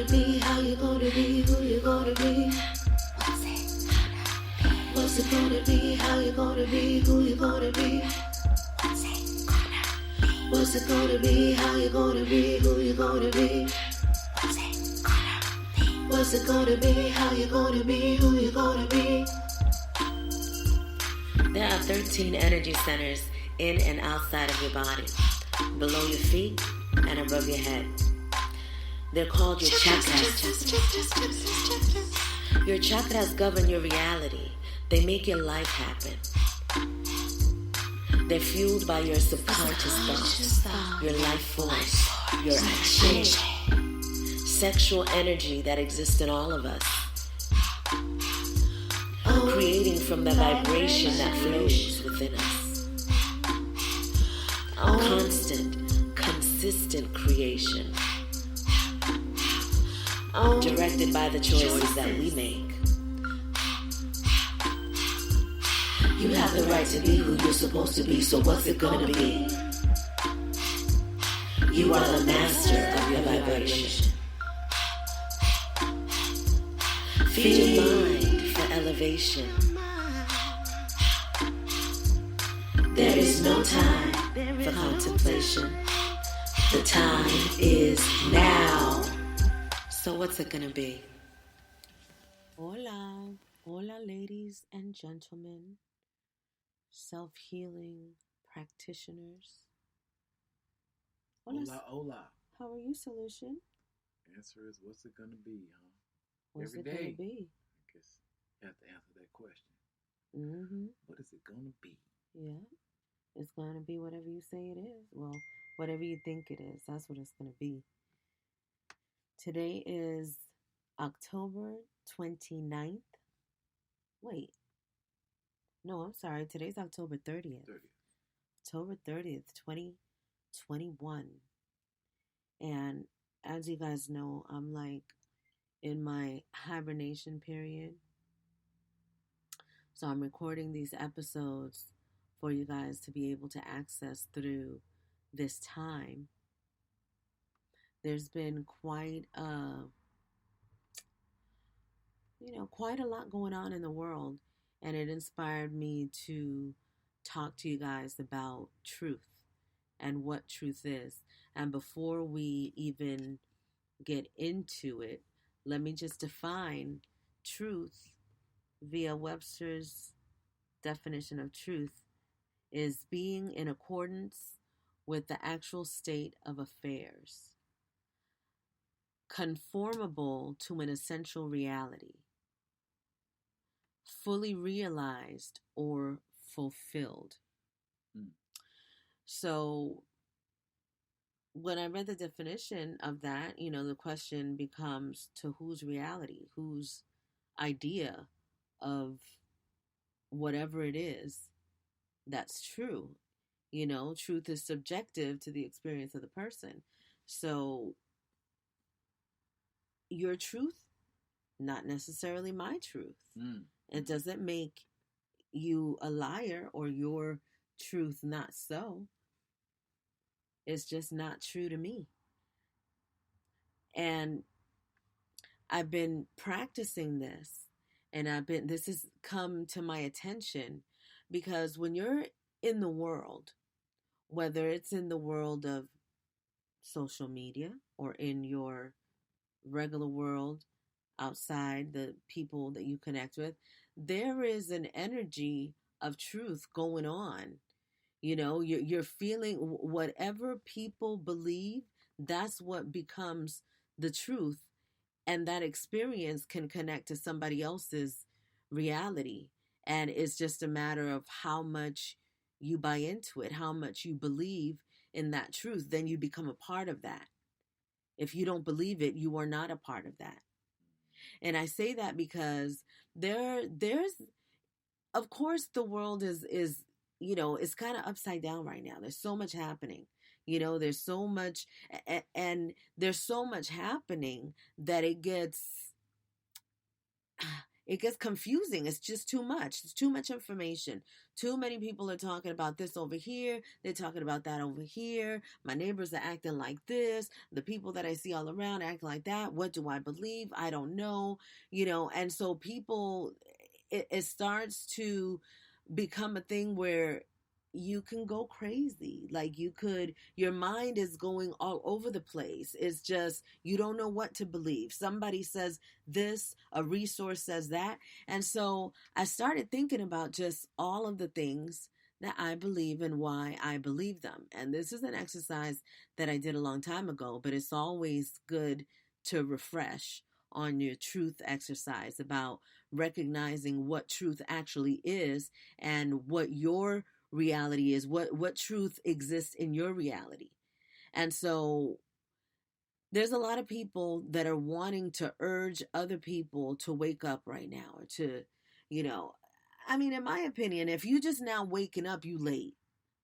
gonna be? How you gonna be? Who you gonna be? What's it gonna be? How you gonna be? Who you gonna be? What's it gonna be? How you gonna be? Who you gonna be? What's it gonna be? How you gonna be? Who you gonna be? There are 13 energy centers in and outside of your body, below your feet and above your head. They're called your chakras. Your chakras govern your reality. They make your life happen. They're fueled by your subconscious thoughts, your life force, your action, sexual energy that exists in all of us, creating from the vibration that flows within us. Constant, consistent creation, directed by the choices that we make. You have the right to be who you're supposed to be, so what's it gonna be? You are the master of your vibration. Feed your mind for elevation. There is no time for contemplation. The time is now. So what's it gonna be? Hola, hola ladies and gentlemen, self-healing practitioners. Hola, hola. How are you, Solution? Answer is, what's it gonna be, huh? What's Every it day. gonna be? I guess you have to answer that question. Mm-hmm. What is it gonna be? Yeah, it's gonna be whatever you say it is. Well, whatever you think it is, that's what it's gonna be. Today is October 29th. Wait. No, I'm sorry. Today's October 30th. 30th. October 30th, 2021. And as you guys know, I'm like in my hibernation period. So I'm recording these episodes for you guys to be able to access through this time. There's been quite a lot going on in the world, and it inspired me to talk to you guys about truth and what truth is. And before we even get into it, let me just define truth via Webster's definition of truth is being in accordance with the actual state of affairs, conformable to an essential reality, fully realized or fulfilled. So when I read the definition of that, the question becomes, to whose reality, whose idea of whatever it is that's true. Truth is subjective to the experience of the person. So your truth, not necessarily my truth. It doesn't make you a liar or your truth not so. It's just not true to me. And I've been practicing this, and this has come to my attention because when you're in the world, whether it's in the world of social media or in your regular world outside, the people that you connect with, there is an energy of truth going on. You're feeling whatever people believe, that's what becomes the truth. And that experience can connect to somebody else's reality. And it's just a matter of how much you buy into it, how much you believe in that truth. Then you become a part of that. If you don't believe it, you are not a part of that. And I say that because there's, of course, the world is it's kind of upside down right now. There's so much happening. There's so much, and there's so much happening that it gets it gets confusing. It's just too much. It's too much information. Too many people are talking about this over here. They're talking about that over here. My neighbors are acting like this. The people that I see all around act like that. What do I believe? I don't know. And so people, it starts to become a thing where you can go crazy. Like your mind is going all over the place. It's just, you don't know what to believe. Somebody says this, a resource says that. And so I started thinking about just all of the things that I believe and why I believe them. And this is an exercise that I did a long time ago, but it's always good to refresh on your truth exercise about recognizing what truth actually is and what your reality is, what truth exists in your reality. And so there's a lot of people that are wanting to urge other people to wake up right now, or to, in my opinion, if you just now waking up, you late.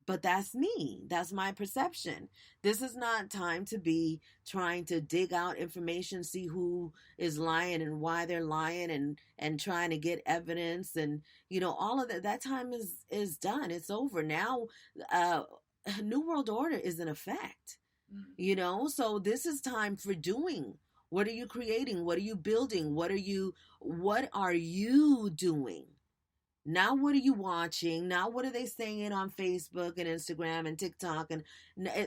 But that's me. That's my perception. This is not time to be trying to dig out information, see who is lying and why they're lying, and trying to get evidence, and all of that. That time is done. It's over now. New World Order is in effect. So this is time for doing. What are you creating? What are you building? What are you doing? Now, what are you watching? Now, what are they saying on Facebook and Instagram and TikTok? And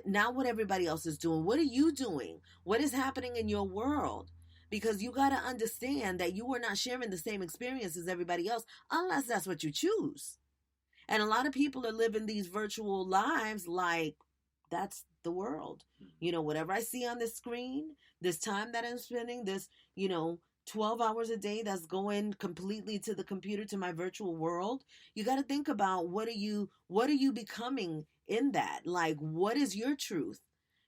now what everybody else is doing? What are you doing? What is happening in your world? Because you got to understand that you are not sharing the same experience as everybody else, unless that's what you choose. And a lot of people are living these virtual lives like that's the world. Whatever I see on the screen, this time that I'm spending, this, 12 hours a day that's going completely to the computer, to my virtual world. You got to think about what are you becoming in that? Like, what is your truth?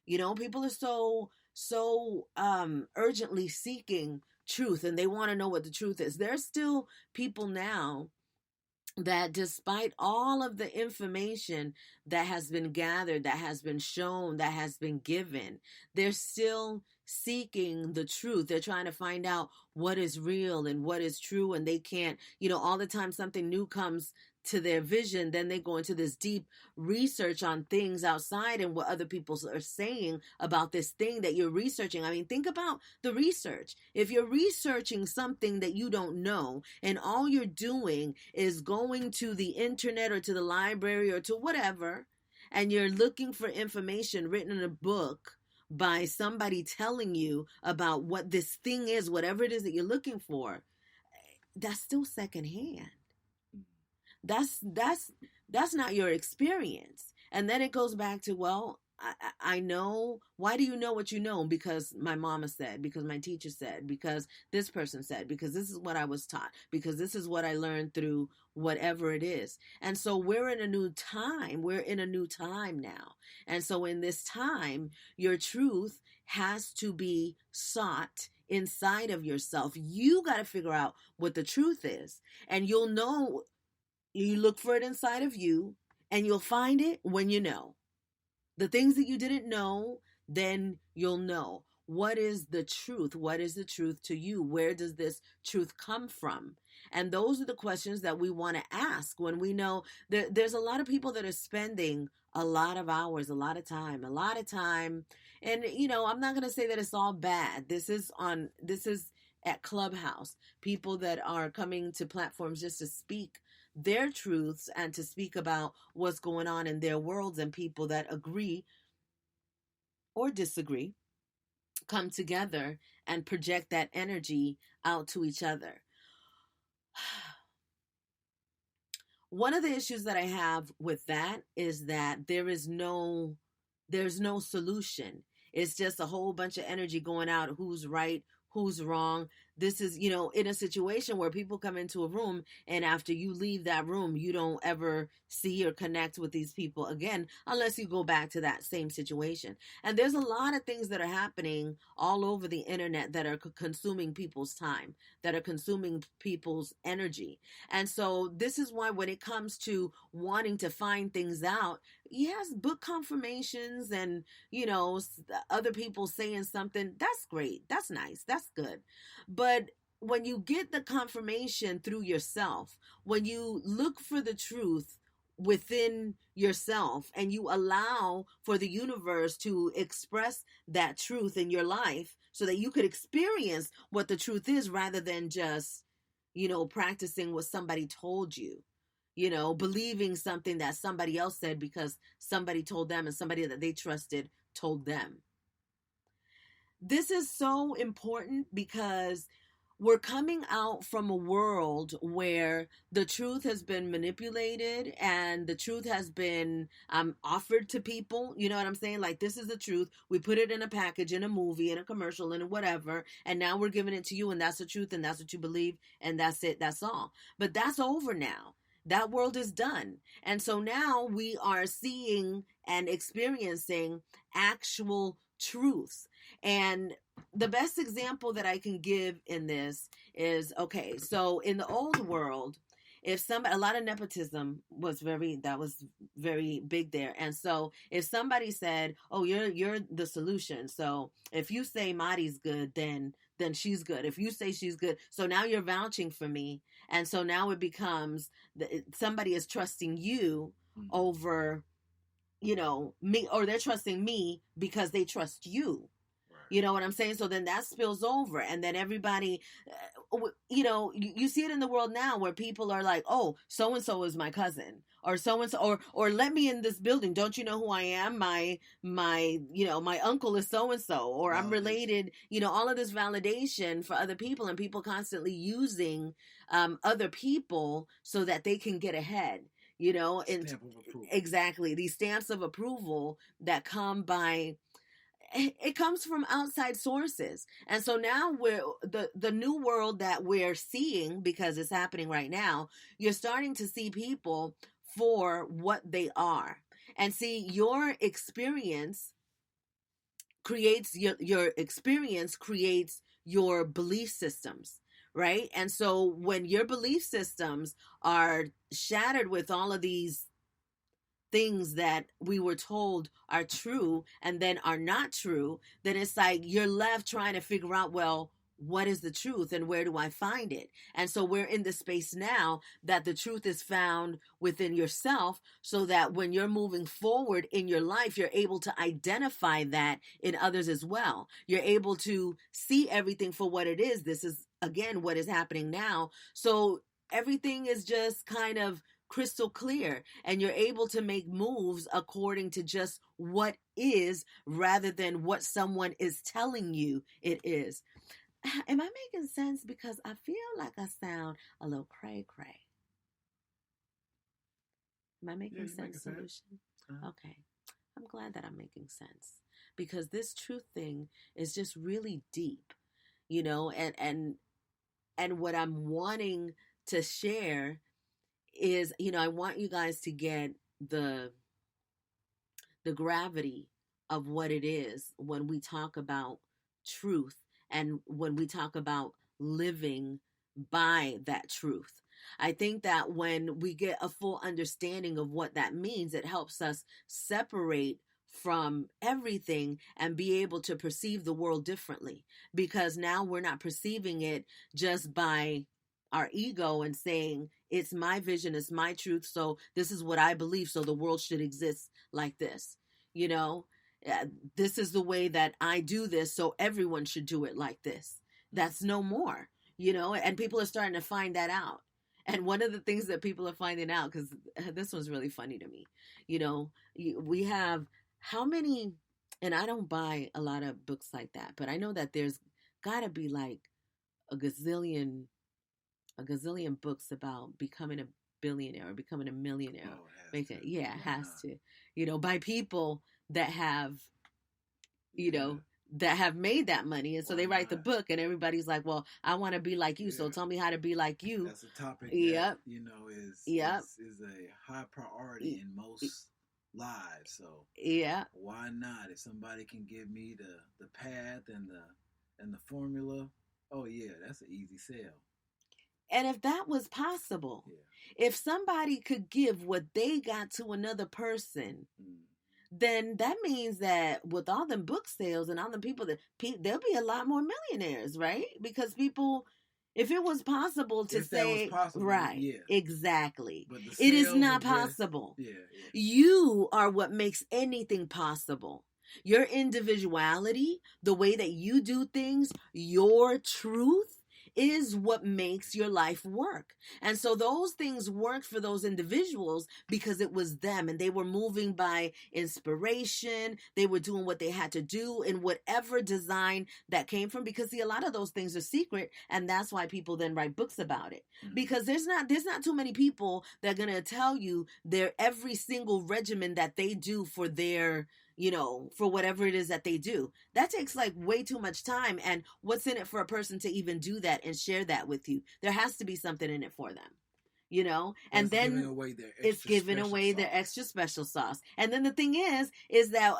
People are so urgently seeking truth, and they want to know what the truth is. There's still people now that despite all of the information that has been gathered, that has been shown, that has been given, they're still seeking the truth. They're trying to find out what is real and what is true, and they can't, all the time something new comes to their vision, then they go into this deep research on things outside and what other people are saying about this thing that you're researching. I mean, think about the research. If you're researching something that you don't know, and all you're doing is going to the internet or to the library or to whatever, and you're looking for information written in a book by somebody telling you about what this thing is, whatever it is that you're looking for, that's still secondhand. That's not your experience. And then it goes back to, well, I know. Why do you know what you know? Because my mama said, because my teacher said, because this person said, because this is what I was taught, because this is what I learned through whatever it is. And so we're in a new time. We're in a new time now. And so in this time, your truth has to be sought inside of yourself. You got to figure out what the truth is, and you'll know. You look for it inside of you, and you'll find it when you know. The things that you didn't know, then you'll know. What is the truth? What is the truth to you? Where does this truth come from? And those are the questions that we want to ask when we know that there's a lot of people that are spending a lot of hours, a lot of time. And, I'm not going to say that it's all bad. This is at Clubhouse. People that are coming to platforms just to speak their truths and to speak about what's going on in their worlds, and people that agree or disagree come together and project that energy out to each other. One of the issues that I have with that is that there's no solution. It's just a whole bunch of energy going out. Who's right? Who's wrong? This is, in a situation where people come into a room, and after you leave that room, you don't ever see or connect with these people again, unless you go back to that same situation. And there's a lot of things that are happening all over the internet that are consuming people's time, that are consuming people's energy. And so this is why when it comes to wanting to find things out, yes, book confirmations and, other people saying something, that's great. That's nice. That's good. But when you get the confirmation through yourself, when you look for the truth within yourself and you allow for the universe to express that truth in your life so that you could experience what the truth is rather than just, practicing what somebody told you, believing something that somebody else said because somebody told them and somebody that they trusted told them. This is so important because we're coming out from a world where the truth has been manipulated and the truth has been offered to people. You know what I'm saying? Like, this is the truth. We put it in a package, in a movie, in a commercial, in whatever. And now we're giving it to you, and that's the truth, and that's what you believe, and that's it. That's all. But that's over now. That world is done. And so now we are seeing and experiencing actual truths. And the best example that I can give in this is, okay, so in the old world, a lot of nepotism was very big there. And so if somebody said, oh, you're the solution. So if you say Mari's good, then she's good. If you say she's good, so now you're vouching for me. And so now it becomes somebody is trusting you over, me, or they're trusting me because they trust you. You know what I'm saying? So then that spills over, and then everybody, you see it in the world now where people are like, oh, so-and-so is my cousin, or so-and-so, or let me in this building. Don't you know who I am? My uncle is so-and-so, or I'm related, all of this validation for other people, and people constantly using other people so that they can get ahead. Exactly. These stamps of approval that come by, it comes from outside sources. And so now we're the new world that we're seeing, because it's happening right now, you're starting to see people for what they are. And see, your experience creates your experience creates your belief systems, right? And so when your belief systems are shattered with all of these things that we were told are true and then are not true, then it's like you're left trying to figure out, well, what is the truth and where do I find it? And so we're in the space now that the truth is found within yourself, so that when you're moving forward in your life, you're able to identify that in others as well. You're able to see everything for what it is. This is, again, what is happening now. So everything is just kind of crystal clear, and you're able to make moves according to just what is, rather than what someone is telling you it is. Am I making sense? Because I feel like I sound a little cray-cray. Am I making sense, Solution? Okay. I'm glad that I'm making sense, because this truth thing is just really deep, and what I'm wanting to share is, I want you guys to get the gravity of what it is when we talk about truth and when we talk about living by that truth. I think that when we get a full understanding of what that means, it helps us separate from everything and be able to perceive the world differently, because now we're not perceiving it just by our ego and saying, it's my vision, it's my truth, so this is what I believe, so the world should exist like this. This is the way that I do this, so everyone should do it like this. That's no more, and people are starting to find that out. And one of the things that people are finding out, because this one's really funny to me, we have how many, and I don't buy a lot of books like that, but I know that there's got to be like a gazillion books about becoming a billionaire or becoming a millionaire. It has to, by people that have, that have made that money. And so they write the book, and everybody's like, well, I want to be like you. So tell me how to be like you. That's a topic that, is a high priority in most lives. So why not? If somebody can give me the path and the formula, oh yeah, that's an easy sell. And if that was possible, if somebody could give what they got to another person, then that means that with all them book sales and all them people, there'll be a lot more millionaires, right? Because people, If it was possible to say, possible, right, yeah. Exactly. But it is not possible. Yeah. You are what makes anything possible. Your individuality, the way that you do things, your truth is what makes your life work. And so those things worked for those individuals because it was them, and they were moving by inspiration. They were doing what they had to do in whatever design that came from, because see, a lot of those things are secret, and that's why people then write books about it. Because there's not too many people that are going to tell you their every single regimen that they do for their, for whatever it is that they do. That takes like way too much time. And what's in it for a person to even do that and share that with you? There has to be something in it for them, and then it's giving away their extra special sauce. And then the thing is that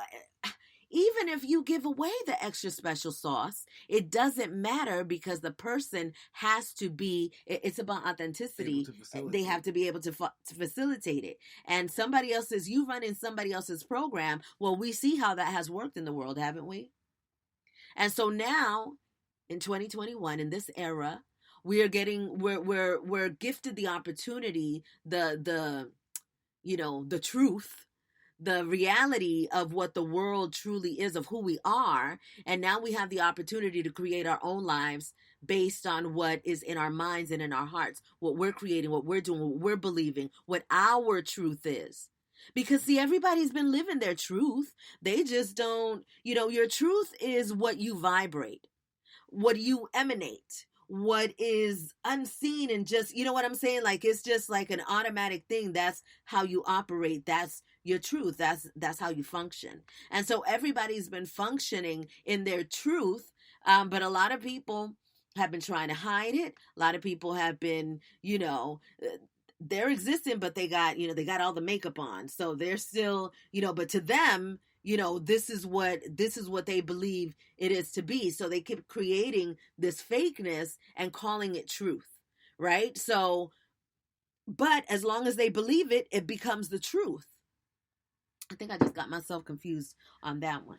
even if you give away the extra special sauce, it doesn't matter, because the person has to be, it's about authenticity. They have to be able to facilitate it. And you running somebody else's program, well, we see how that has worked in the world, haven't we? And so now, in 2021, in this era, we're gifted the opportunity, the truth, the reality of what the world truly is, of who we are. And now we have the opportunity to create our own lives based on what is in our minds and in our hearts, what we're creating, what we're doing, what we're believing, what our truth is. Because see, everybody's been living their truth. They just don't, your truth is what you vibrate, what you emanate, what is unseen, and just, what I'm saying? Like, it's just like an automatic thing. That's how you operate. That's your truth. That's how you function. And so everybody's been functioning in their truth. But a lot of people have been trying to hide it. A lot of people have been, they're existing, but they got all the makeup on. So they're still, but to them, this is what they believe it is to be. So they keep creating this fakeness and calling it truth, right? So, but as long as they believe it, it becomes the truth. I think I just got myself confused on that one.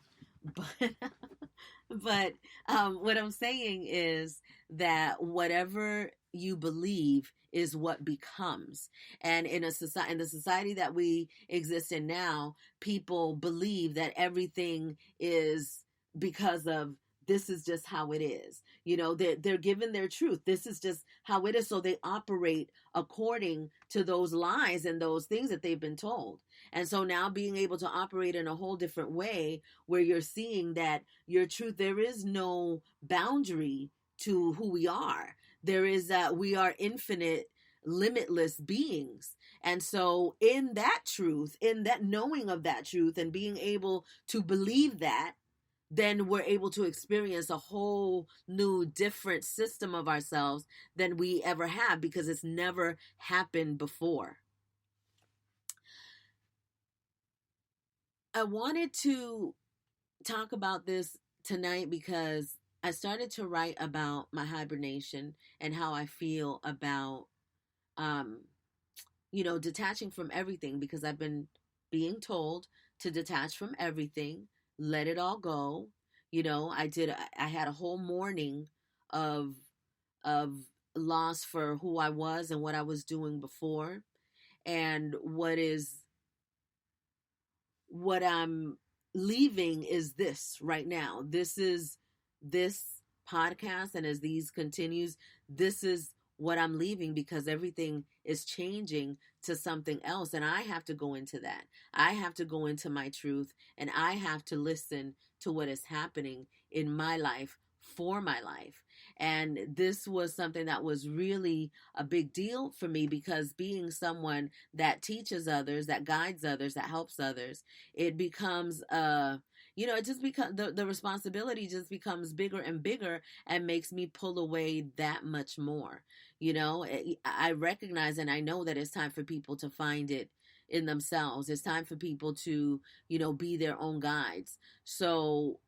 But what I'm saying is that whatever you believe is what becomes. And in the society that we exist in now, people believe that everything is because of, this is just how it is. They're given their truth. This is just how it is. So they operate according to those lies and those things that they've been told. And so now being able to operate in a whole different way, where you're seeing that your truth, there is no boundary to who we are. There is we are infinite, limitless beings. And so in that truth, in that knowing of that truth and being able to believe that, then we're able to experience a whole new, different system of ourselves than we ever have, because it's never happened before. I wanted to talk about this tonight because I started to write about my hibernation and how I feel about, detaching from everything, because I've been being told to detach from everything, let it all go. I had a whole morning of loss for who I was and what I was doing before, and what I'm leaving is this right now. This is this podcast, and as these continues, this is what I'm leaving, because everything is changing to something else, and I have to go into that. I have to go into my truth, and I have to listen to what is happening in my life, for my life. And this was something that was really a big deal for me, because being someone that teaches others, that guides others, that helps others, it becomes it just becomes, the responsibility just becomes bigger and bigger, and makes me pull away that much more. I recognize and I know that it's time for people to find it in themselves. It's time for people to, be their own guides. So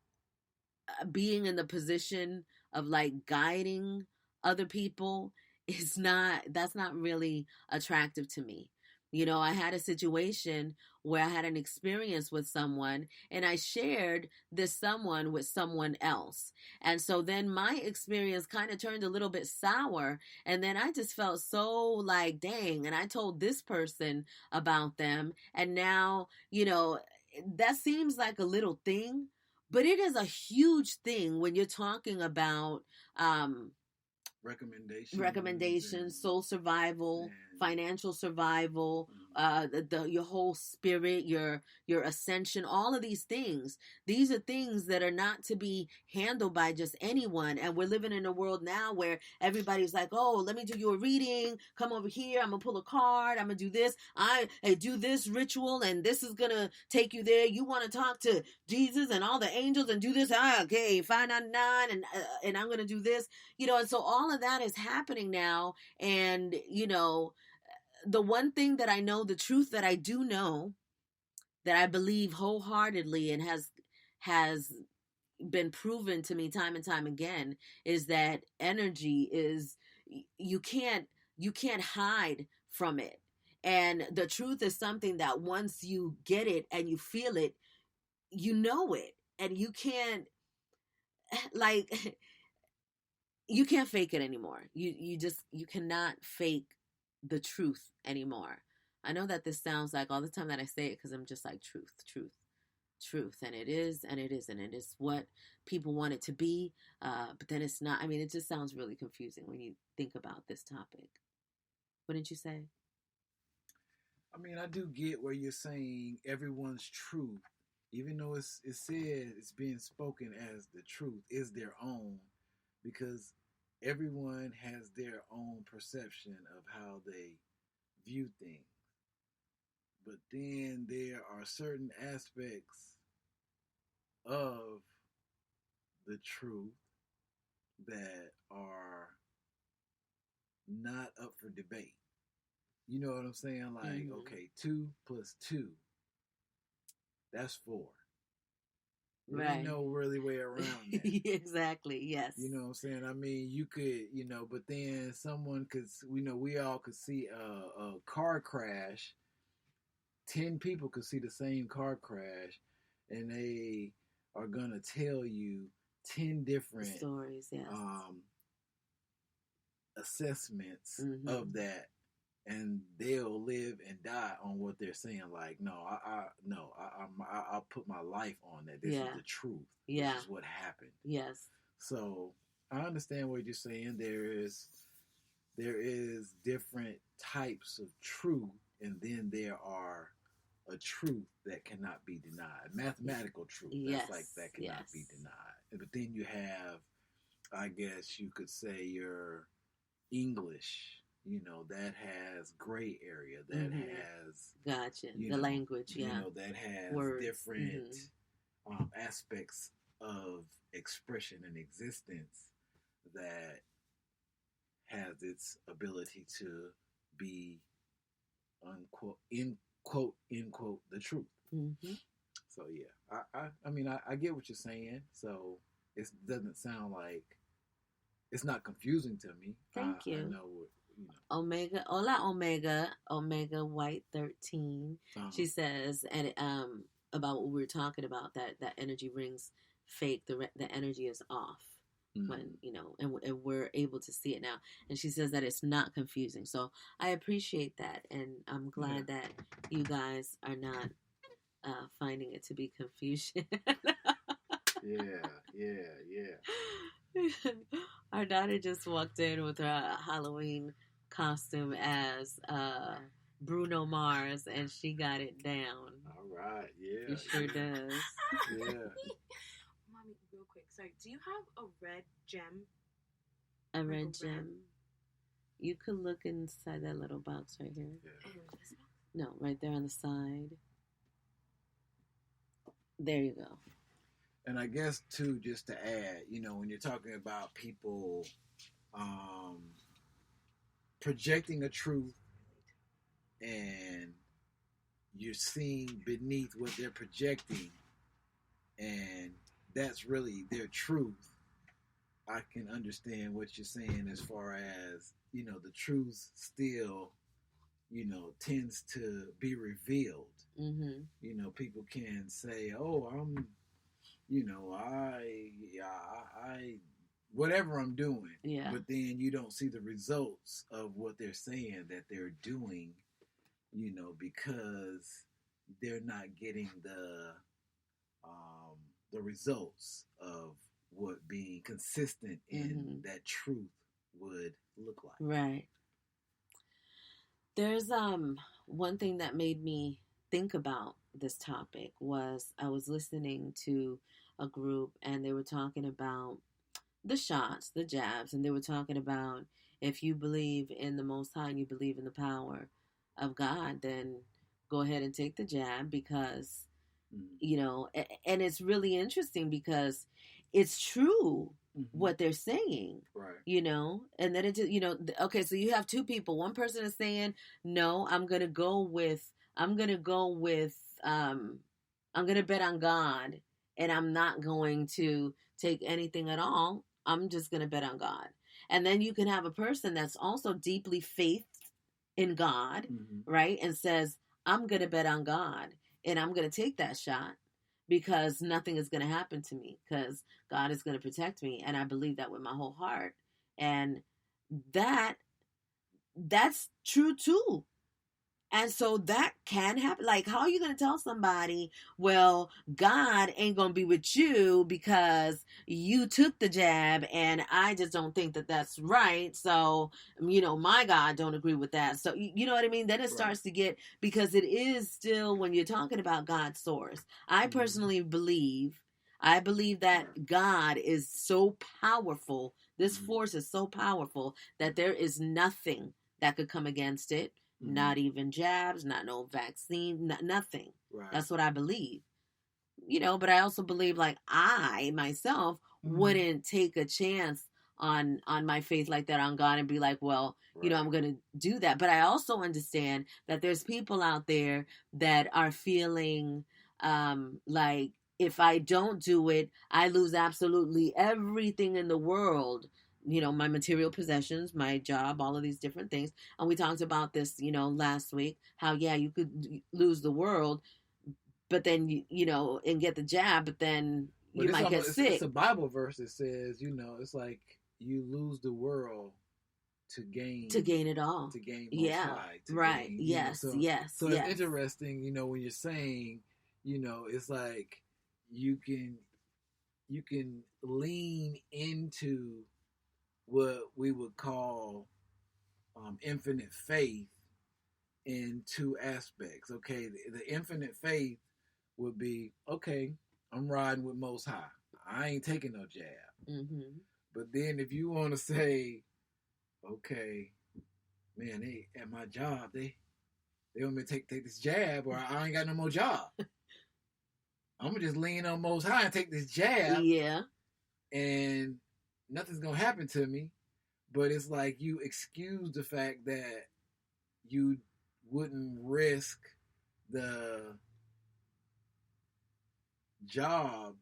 being in the position of like guiding other people that's not really attractive to me, You know, I had a situation where I had an experience with someone and I shared this someone with someone else. And so then my experience kind of turned a little bit sour. And then I just felt so like, dang. And I told this person about them. And now, you know, that seems like a little thing, but it is a huge thing when you're talking about recommendations, soul survival, financial survival, your whole spirit, your ascension, all of these things. These are things that are not to be handled by just anyone. And we're living in a world now where everybody's like, oh, let me do you a reading. Come over here. I'm gonna pull a card. I'm gonna do this. I do this ritual, and this is gonna take you there. You want to talk to Jesus and all the angels and do this? Okay, $5.99, and I'm gonna do this. You know, and so all of that is happening now. And, you know, the one thing that I know, the truth that I do know, that I believe wholeheartedly and has been proven to me time and time again, is that energy is, you can't hide from it. And the truth is something that once you get it and you feel it, you know it. And you can't, like, you can't fake it anymore. You cannot fake the truth anymore. I know that this sounds like all the time that I say it, because I'm just like, truth. And it is, and it isn't. And it's what people want it to be. But then it's not. I mean, it just sounds really confusing when you think about this topic. Wouldn't you say? I mean, I do get where you're saying everyone's truth, even though it said it's being spoken as the truth, is their own, because everyone has their own perception of how they view things. But then there are certain aspects of the truth that are not up for debate. You know what I'm saying? Like, okay, 2 plus 2, that's 4. Right. There's no really way around that. Exactly, yes. You know what I'm saying? I mean, you could, you know, but then someone could, we all could see a car crash. 10 people could see the same car crash, and they are going to tell you 10 different stories, yes. Assessments of that. And they'll live and die on what they're saying. Like, no, I'll put my life on that. This is the truth. Yeah. This is what happened. Yes. So I understand what you're saying. There is different types of truth, and then there are a truth that cannot be denied. Mathematical truth. That's like that cannot be denied. But then you have, I guess you could say, your English. You know, that has gray area. That has... Gotcha. The language, You know, that has words. Different aspects of expression and existence that has its ability to be, unquote, in quote, the truth. So, yeah. I mean, I get what you're saying. So, it doesn't sound like... It's not confusing to me. Thank you. I know what... Omega, hola Omega White 13. She says, and about what we were talking about, that energy rings fake. The energy is off when, you know, and we're able to see it now. And she says that it's not confusing. So I appreciate that, and I'm glad that you guys are not finding it to be confusion. Yeah. Our daughter just walked in with her Halloween costume as Bruno Mars, and she got it down. All right, yeah. She sure does. Yeah. Mommy, real quick, sorry, do you have a red gem? A red gem? You could look inside that little box right here. Yeah. No, right there on the side. There you go. And I guess, too, just to add, you know, when you're talking about people projecting a truth and you're seeing beneath what they're projecting, and that's really their truth, I can understand what you're saying as far as, you know, the truth still tends to be revealed. People can say, "Oh, I whatever I'm doing," but then you don't see the results of what they're saying that they're doing, because they're not getting the results of what being consistent in that truth would look like. Right. There's one thing that made me think about this topic was I was listening to a group and they were talking about the shots, the jabs, and they were talking about if you believe in the Most High and you believe in the power of God, then go ahead and take the jab because, and it's really interesting because it's true what they're saying, right? And then it, okay, so you have two people. One person is saying, no, I'm going to bet on God and I'm not going to take anything at all. I'm just going to bet on God. And then you can have a person that's also deeply faith in God, right? And says, I'm going to bet on God and I'm going to take that shot because nothing is going to happen to me because God is going to protect me. And I believe that with my whole heart. And that's true too. And so that can happen. Like, how are you going to tell somebody, well, God ain't going to be with you because you took the jab and I just don't think that that's right. So, my God don't agree with that. So, you know what I mean? Then it starts to get, because it is still, when you're talking about God's source, I personally believe that God is so powerful. This force is so powerful that there is nothing that could come against it. Not even jabs, not no vaccine, nothing. Right. That's what I believe. But I also believe, like, I myself wouldn't take a chance on my faith like that on God and be like, well, I'm going to do that. But I also understand that there's people out there that are feeling like if I don't do it, I lose absolutely everything in the world. My material possessions, my job, all of these different things. And we talked about this, last week, how, you could lose the world, but then, and get the jab, but then you might get sick. It's a Bible verse that says, it's like you lose the world to gain it all. To gain Most High. Right. Gain, yes. So yes. It's interesting, when you're saying, it's like you can lean into what we would call infinite faith in two aspects. Okay, the infinite faith would be, okay, I'm riding with Most High. I ain't taking no jab. But then if you want to say, okay, man, they at my job, they want me to take this jab, or I ain't got no more job. I'm gonna just lean on Most High and take this jab. Yeah. And nothing's gonna happen to me, but it's like you excuse the fact that you wouldn't risk the job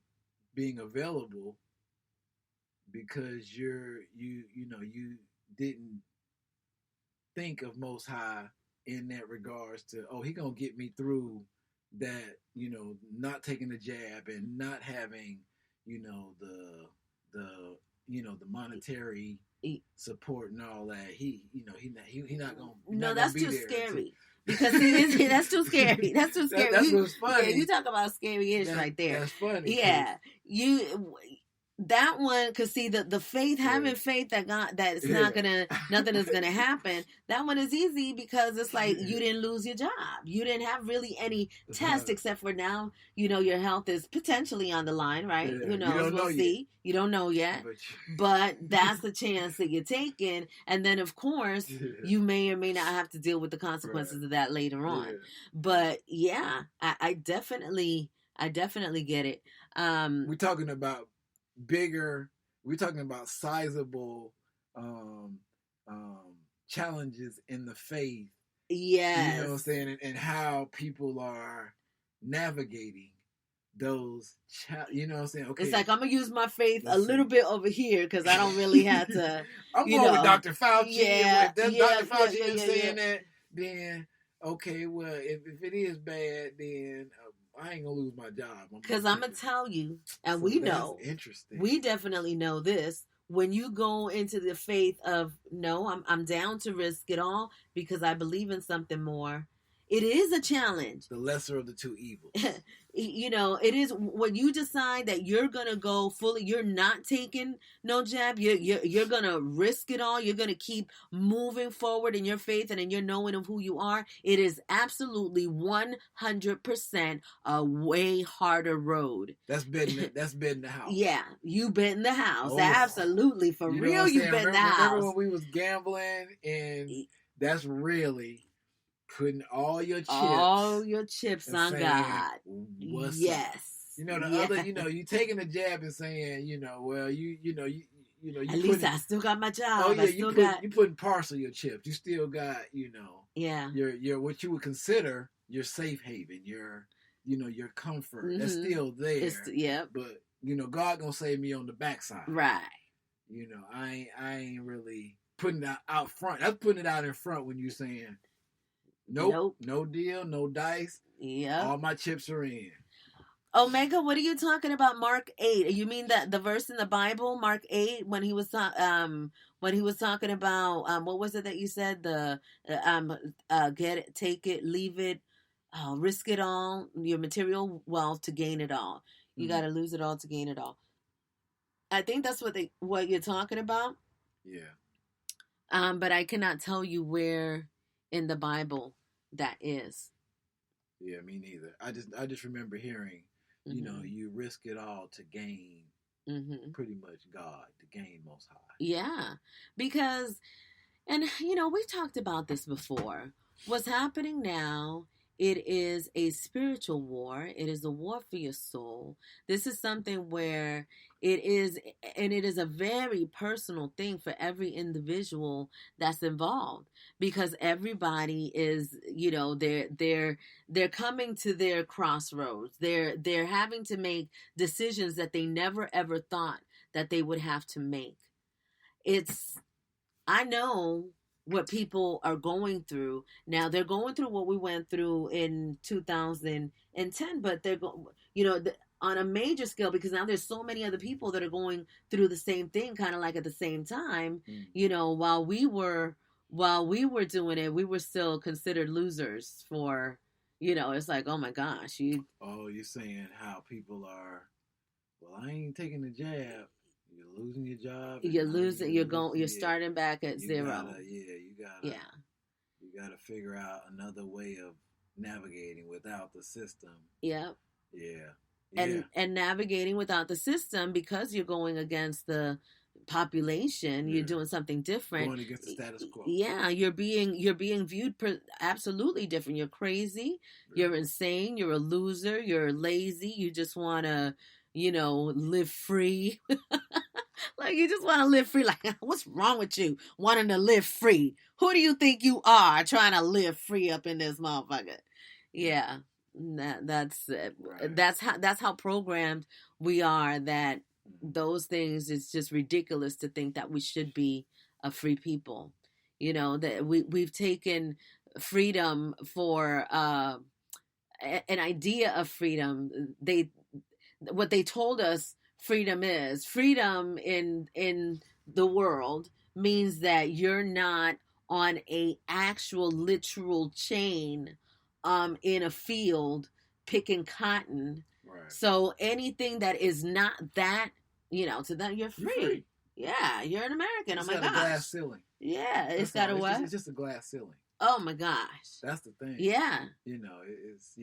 being available because you didn't think of Most High in that regards to, he gonna get me through that, not taking the jab and not having, the monetary support and all that. He not gonna. No, that's too scary. Because that's too scary. That's too scary. That's what's funny. Yeah, you talk about scary-ish right there. That's funny. Yeah, that one, cause see the faith, having faith that God, that it's nothing is gonna happen. That one is easy because it's like you didn't lose your job. You didn't have really any test except for now. Your health is potentially on the line, right? Yeah. Who knows? We'll see. You don't know yet, but that's the chance that you're taking. And then, of course, you may or may not have to deal with the consequences of that later on. Yeah. But yeah, I definitely get it. We're talking about bigger, we're talking about sizable challenges in the faith. Yes. You know what I'm saying? And how people are navigating those, you know what I'm saying? Okay. It's like, I'm going to use my faith a little bit over here because I don't really have to. I'm going with Dr. Fauci. Yeah. Dr. Fauci is saying then okay, well, if it is bad, then I ain't gonna lose my job. Because I'm gonna tell you, and so we know, interesting. We definitely know this. When you go into the faith of no, I'm down to risk it all because I believe in something more. It is a challenge. The lesser of the two evils. You know, it is when you decide that you're gonna go fully. You're not taking no jab. You're gonna risk it all. You're gonna keep moving forward in your faith and in your knowing of who you are. It is absolutely 100% a way harder road. That's betting the house. Yeah, you bet in the house. Oh, absolutely, for real, you bet in the house. Remember when we was gambling, and that's really putting all your chips on saying, God. Yes. Up? You know the other. You know you taking a jab and saying, you know, well, you at least I still got my job. Oh yeah, you putting partial your chips. You still got, you know, your what you would consider your safe haven, your comfort. Mm-hmm. That's still there. But you know, God gonna save me on the backside. Right. You know, I ain't really putting that out front. That's putting it out in front when you saying. Nope. No deal. No dice. Yeah. All my chips are in. Omega, what are you talking about? Mark 8. You mean that the verse in the Bible, Mark 8, when he was talking about what was it that you said? The get it, take it, leave it, risk it all, your material wealth to gain it all. You got to lose it all to gain it all. I think that's what you're talking about. Yeah. But I cannot tell you where in the Bible that is. Yeah, me neither. I just remember hearing, you know, you risk it all to gain pretty much God, to gain Most High. Yeah, because, and you know, we've talked about this before. What's happening now, it is a spiritual war. It is a war for your soul. This is something where it is a very personal thing for every individual that's involved, because everybody is, you know, they're coming to their crossroads. They're having to make decisions that they never ever thought that they would have to make. I know what people are going through now. They're going through what we went through in 2010, but they're on a major scale, because now there's so many other people that are going through the same thing, kind of like at the same time. You know, while we were doing it, we were still considered losers for, you know, it's like, oh my gosh, you're saying how people are, well, I ain't taking the jab. You're losing your job. You're starting back at zero. You gotta figure out another way of navigating without the system. Yep. Yeah. And navigating without the system, because you're going against the population, you're doing something different. Going against the status quo. Yeah, you're being viewed absolutely different. You're crazy. Really? You're insane. You're a loser. You're lazy. You just want to, you know, live free. Like, you just want to live free. Like, what's wrong with you wanting to live free? Who do you think you are trying to live free up in this motherfucker? Yeah, that's it. Right. That's how programmed we are, that those things, it's just ridiculous to think that we should be a free people. You know, that we've taken freedom for an idea of freedom. What they told us freedom in the world means that you're not on a actual literal chain in a field picking cotton. Right. So anything that is not that, you know, to that you're free. Yeah, you're an American. It's oh my gosh. It's got a glass ceiling. Yeah, it's got a what? It's just a glass ceiling. Oh my gosh. That's the thing. Yeah. You know, it's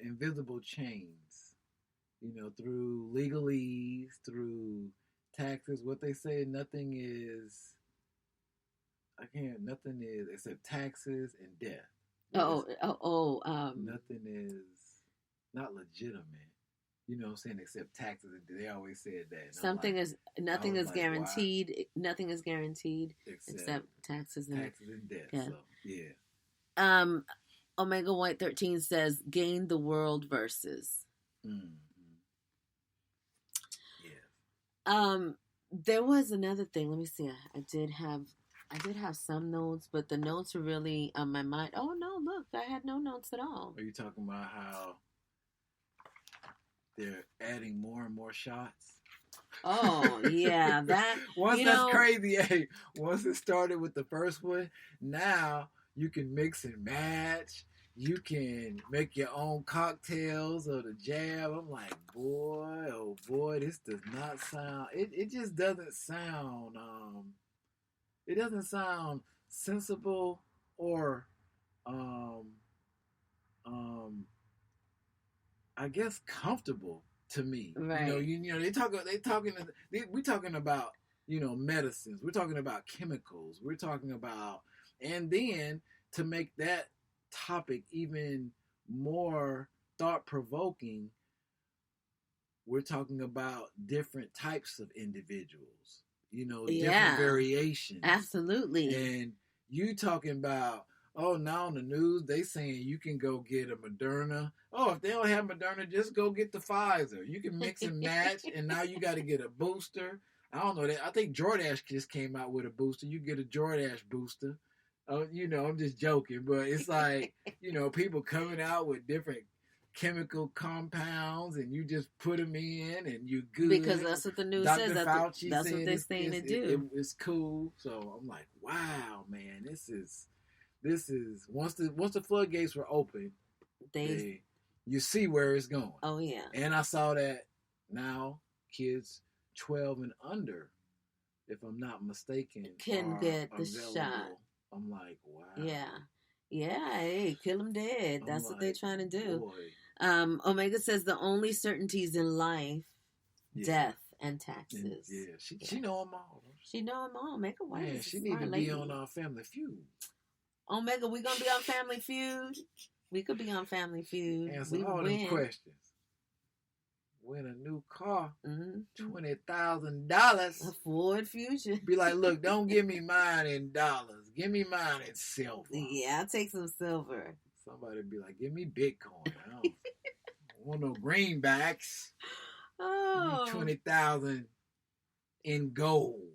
invisible chains. You know, through legalese, through taxes. What they say, nothing is except taxes and death. Nothing is not legitimate. You know what I'm saying? Except taxes. They always said that. Nothing is guaranteed. Why? Nothing is guaranteed except taxes and death. Yeah. So, yeah. Omega White 13 says, gain the world versus. Yeah. There was another thing. Let me see. I did have I did have some notes, but the notes are really on my mind. Oh no, look, I had no notes at all. Are you talking about how they're adding more and more shots? Oh yeah, that that's crazy. Hey, once it started with the first one, now you can mix and match. You can make your own cocktails or the jab. I'm like, boy, oh boy, this does not sound. It just doesn't sound. It doesn't sound sensible or, I guess comfortable to me. Right. You know, we're talking about, medicines. We're talking about chemicals. We're talking about, and then to make that topic even more thought-provoking, we're talking about different types of individuals, different variations. Absolutely. And you talking about, oh, now on the news, they saying you can go get a Moderna. Oh, if they don't have Moderna, just go get the Pfizer. You can mix and match, and now you got to get a booster. I don't know that. I think Jordache just came out with a booster. You get a Jordache booster. I'm just joking, but it's like, people coming out with different chemical compounds, and you just put them in, and you good. Because that's what the news Dr. says. Fauci that's what they're saying to do. It's cool. So I'm like, wow, man, this is once the floodgates were open, you see where it's going. Oh yeah. And I saw that now kids 12 and under, if I'm not mistaken, can get the shot. I'm like, wow. Yeah. Hey, kill them dead. That's what they're trying to do. Omega says the only certainties in life, death and taxes. She know them all. She know them all. Omega, why? Man, she need to be on our Family Feud. Omega, we gonna be on Family Feud. We could be on Family Feud. Answer all them questions. Win a new car, $20,000. A Ford Fusion. Be like, look, don't give me mine in dollars. Give me mine in silver. Yeah, I'll take some silver. Somebody be like, give me Bitcoin. I don't want no greenbacks. Oh. 20,000 in gold.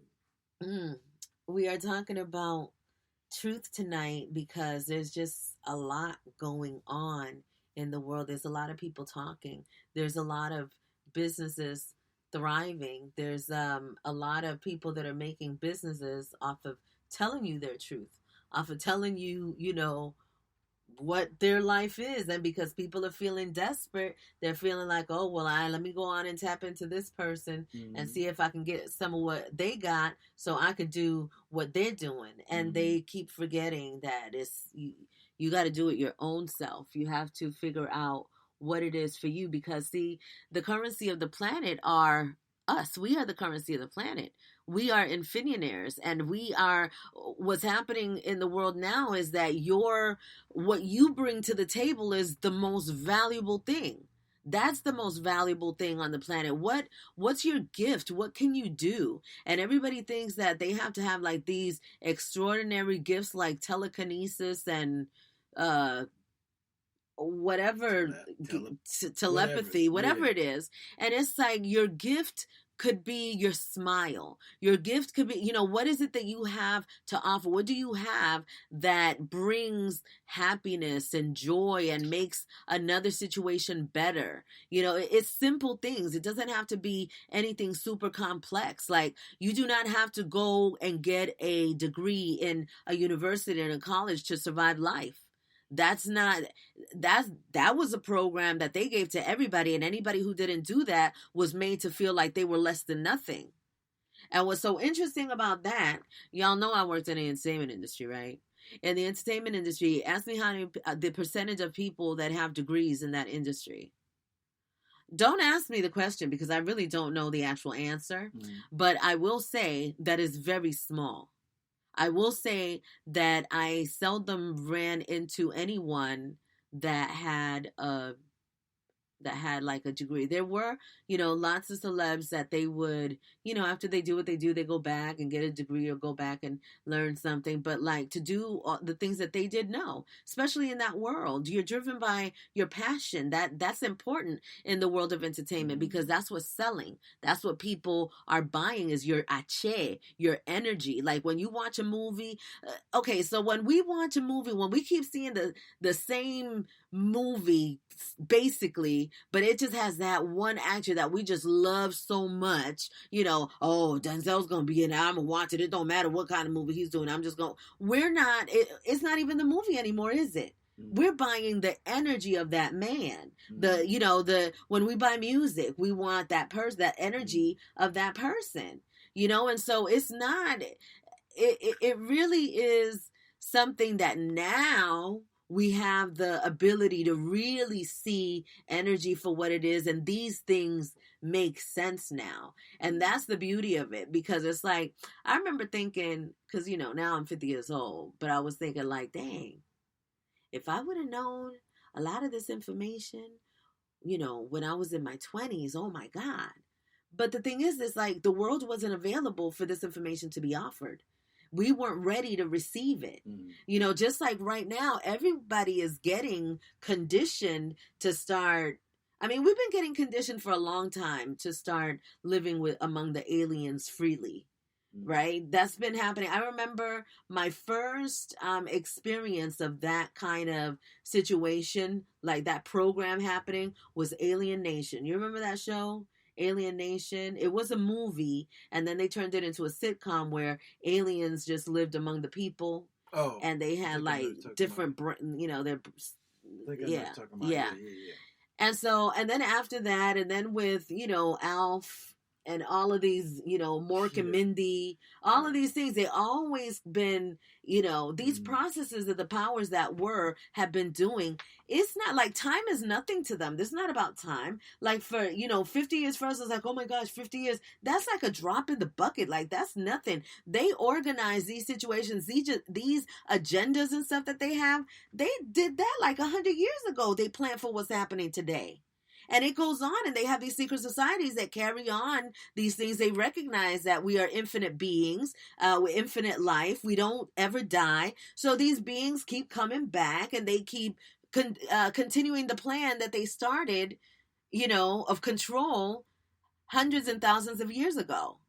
We are talking about truth tonight because there's just a lot going on in the world. There's a lot of people talking. There's a lot of businesses thriving. There's a lot of people that are making businesses off of telling you their truth, off of telling you, what their life is. And because people are feeling desperate, they're feeling like, oh, well, let me go on and tap into this person and see if I can get some of what they got so I could do what they're doing. And they keep forgetting that you got to do it your own self. You have to figure out what it is for you because, see, the currency of the planet are us. We are the currency of the planet. We are infinionaires, and what's happening in the world now is that what you bring to the table is the most valuable thing. That's the most valuable thing on the planet. What's your gift? What can you do? And everybody thinks that they have to have like these extraordinary gifts like telekinesis and telepathy, whatever it is. And it's like your gift could be your smile. Your gift could be, what is it that you have to offer? What do you have that brings happiness and joy and makes another situation better? It's simple things. It doesn't have to be anything super complex. Like, you do not have to go and get a degree in a university or a college to survive life. That was a program that they gave to everybody, and anybody who didn't do that was made to feel like they were less than nothing. And what's so interesting about that, y'all know I worked in the entertainment industry, right? In the entertainment industry, ask me the percentage of people that have degrees in that industry. Don't ask me the question because I really don't know the actual answer, but I will say that it's very small. I will say that I seldom ran into anyone that had a that had like a degree. There were, you know, lots of celebs that they would, you know, after they do what they do, they go back and get a degree or go back and learn something. But like to do all the things that they did, no, especially in that world, you're driven by your passion. That's important in the world of entertainment because that's what's selling. That's what people are buying is your ache, your energy. Like when you watch a movie, okay, so when we watch a movie, when we keep seeing the same movie basically, but it just has that one actor that we just love so much, you know, oh, Denzel's gonna be in it, I'm gonna watch it, it don't matter what kind of movie he's doing, I'm just gonna, it's not even the movie anymore, is it? We're buying the energy of that man. The, you know, when we buy music, we want that person, that energy of that person, you know, and so it's not, it really is something that now we have the ability to really see energy for what it is. And these things make sense now. And that's the beauty of it, because it's like, I remember thinking, because, you know, now I'm 50 years old, but I was thinking like, dang, if I would have known a lot of this information, you know, when I was in my 20s, oh my God. But the thing is, it's like the world wasn't available for this information to be offered. We weren't ready to receive it. You know, just like right now, everybody is getting conditioned to start. I mean, we've been getting conditioned for a long time to start living among the aliens freely, right? That's been happening. I remember my first experience of that kind of situation, like that program happening, was Alien Nation. You remember that show? Alien Nation. It was a movie, and then they turned it into a sitcom where aliens just lived among the people. Oh, and they had like different, you know, yeah. And so, and then after that, and then with, you know, Alf and all of these, you know, Mork and Mindy, all of these things, they always been, you know, these processes that the powers that were have been doing. It's not like time is nothing to them. This is not about time. Like for, you know, 50 years for us, it's like, oh my gosh, 50 years. That's like a drop in the bucket. Like that's nothing. They organize these situations, these agendas and stuff that they have. They did that like 100 years ago. They plan for what's happening today. And it goes on, and they have these secret societies that carry on these things. They recognize that we are infinite beings, with infinite life. We don't ever die. So these beings keep coming back, and they keep continuing the plan that they started, you know, of control hundreds and thousands of years ago.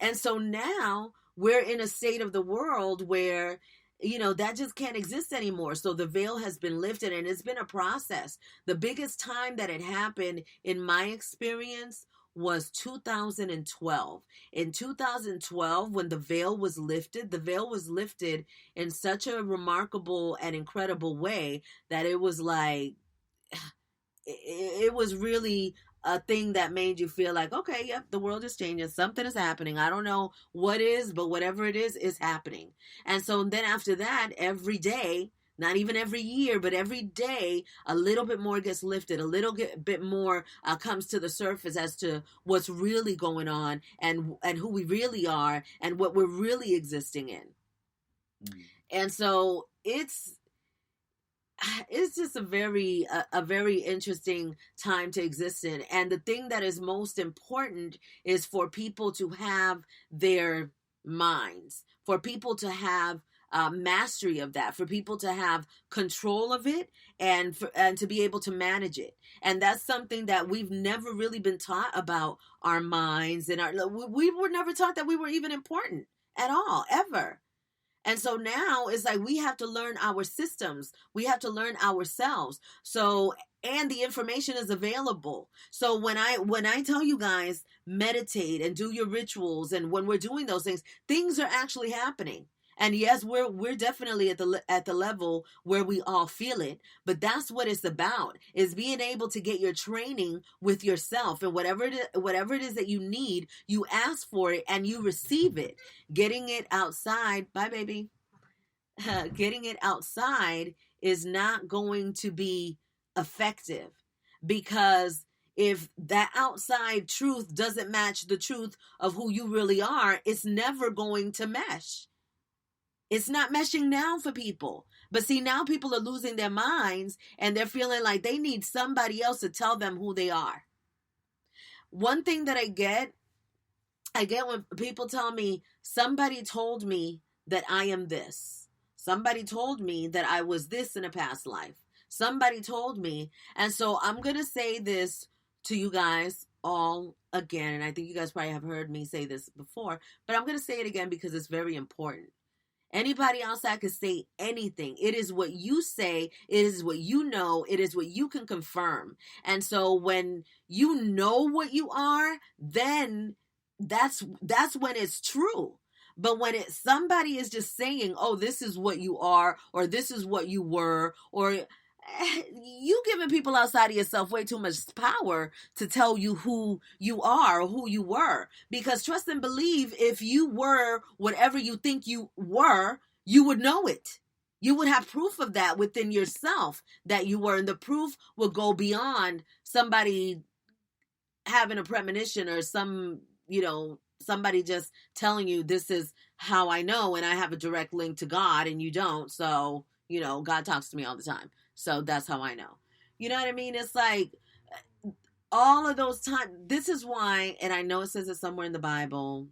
And so now we're in a state of the world where, you know, that just can't exist anymore. So the veil has been lifted, and it's been a process. The biggest time that it happened in my experience was 2012. In 2012, when the veil was lifted in such a remarkable and incredible way that it was like, it was really a thing that made you feel like, okay, yep, the world is changing. Something is happening. I don't know what is, but whatever it is happening. And so then after that, every day, not even every year, but every day, a little bit more gets lifted. A little bit more comes to the surface as to what's really going on and who we really are and what we're really existing in. And so it's just a very interesting time to exist in. And the thing that is most important is for people to have their minds, for people to have mastery of that, for people to have control of it, and to be able to manage it. And that's something that we've never really been taught about our minds, and we were never taught that we were even important at all, ever. And so now it's like we have to learn our systems. We have to learn ourselves. So, and the information is available. So when I tell you guys, meditate and do your rituals, and when we're doing those things are actually happening. And yes, we're definitely at the level where we all feel it, but that's what it's about, is being able to get your training with yourself, and whatever it is that you need, you ask for it and you receive it. Getting it outside, bye baby. Getting it outside is not going to be effective, because if that outside truth doesn't match the truth of who you really are, it's never going to mesh. It's not meshing now for people, But see, now people are losing their minds and they're feeling like they need somebody else to tell them who they are. One thing that I get when people tell me, somebody told me that I am this. Somebody told me that I was this in a past life. Somebody told me. And so I'm going to say this to you guys all again. And I think you guys probably have heard me say this before, but I'm going to say it again because it's very important. Anybody outside can say anything. It is what you say. It is what you know. It is what you can confirm. And so when you know what you are, then that's when it's true. But when somebody is just saying, oh, this is what you are, or this is what you were, or you giving people outside of yourself way too much power to tell you who you are or who you were. Because trust and believe, if you were whatever you think you were, you would know it. You would have proof of that within yourself that you were. And the proof will go beyond somebody having a premonition or somebody just telling you this is how I know and I have a direct link to God and you don't. So, God talks to me all the time. So that's how I know. You know what I mean? It's like all of those times. This is why, and I know it says it somewhere in the Bible.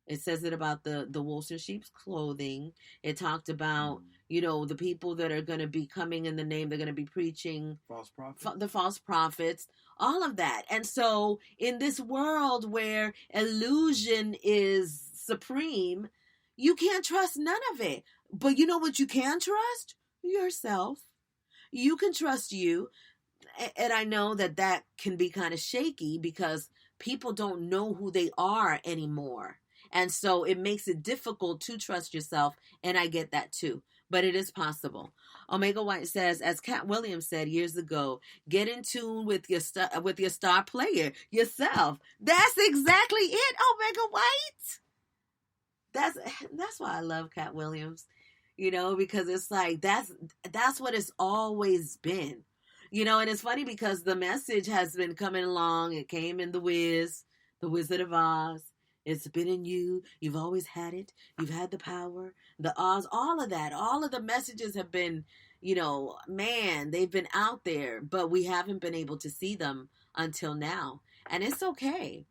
It says it about the wolves in sheep's clothing. It talked about, the people that are going to be coming in the name. They're going to be preaching false prophets. The false prophets, all of that. And so in this world where illusion is supreme, you can't trust none of it. But you know what you can trust? Yourself. You can trust you. And I know that can be kind of shaky because people don't know who they are anymore. And so it makes it difficult to trust yourself. And I get that too. But it is possible. Omega White says, as Cat Williams said years ago, get in tune with your star player, yourself. That's exactly it, Omega White. That's why I love Cat Williams. Because it's like that's what it's always been. And it's funny because the message has been coming along. It came in The Wizard of Oz. It's been in you. You've always had it. You've had the power, the Oz, all of that. All of the messages have been, they've been out there, but we haven't been able to see them until now. And it's okay.